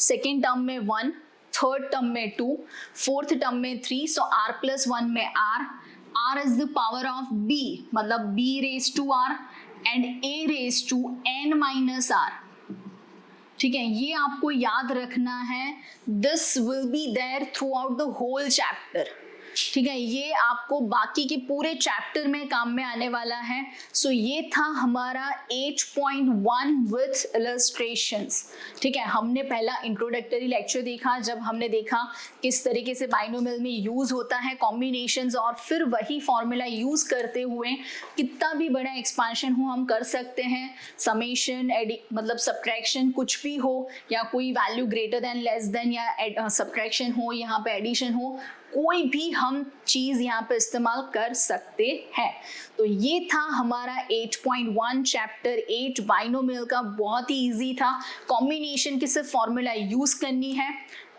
A: सेकेंड टर्म में 1, थर्ड टर्म में 2, फोर्थ टर्म में 3, सो r प्लस 1 में r is the power of b, मतलब b raised to r and a raised to n minus r। ठीक है, ये आपको याद रखना है, this will be there throughout the whole chapter. ठीक है, ये आपको बाकी के पूरे चैप्टर में काम में आने वाला है। सो ये था हमारा 8.1 विथ इलस्ट्रेशंस। ठीक है, हमने पहला इंट्रोडक्टरी लेक्चर देखा जब हमने देखा किस तरीके से बाइनोमियल में यूज होता है कॉम्बिनेशंस, और फिर वही फॉर्मूला यूज करते हुए कितना भी बड़ा एक्सपांशन हो हम कर सकते हैं, समेशन, मतलब सब्ट्रैक्शन कुछ भी हो, या कोई value greater than less than, या सब्ट्रैक्शन हो, यहाँ पे एडिशन हो, कोई भी हम चीज यहाँ पे इस्तेमाल कर सकते हैं। तो ये था हमारा 8.1 चैप्टर 8 बाइनोमियल का, बहुत ही इजी था, कॉम्बिनेशन की सिर्फ फॉर्मूला यूज करनी है।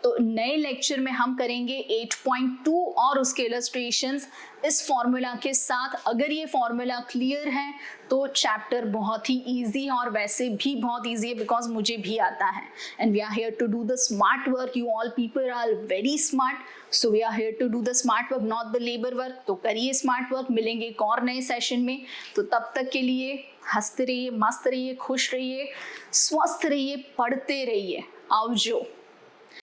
A: तो नए लेक्चर में हम करेंगे 8.2 और उसके इलस्ट्रेशंस इस फॉर्मूला के साथ। अगर ये फॉर्मूला क्लियर है तो चैप्टर बहुत ही इजी है, और वैसे भी बहुत इजी है बिकॉज मुझे भी आता है, and we are here to do the smart work, you all people are very smart, so we are here to do the smart work not the labour work. तो करिए स्मार्ट वर्क, मिलेंगे एक और नए सेशन में, तो तब तक के लिए हंसते रहिए, मस्त रहिए, खुश रहिए, स्वस्थ रहिए, पढ़ते रहिए, आओ जो।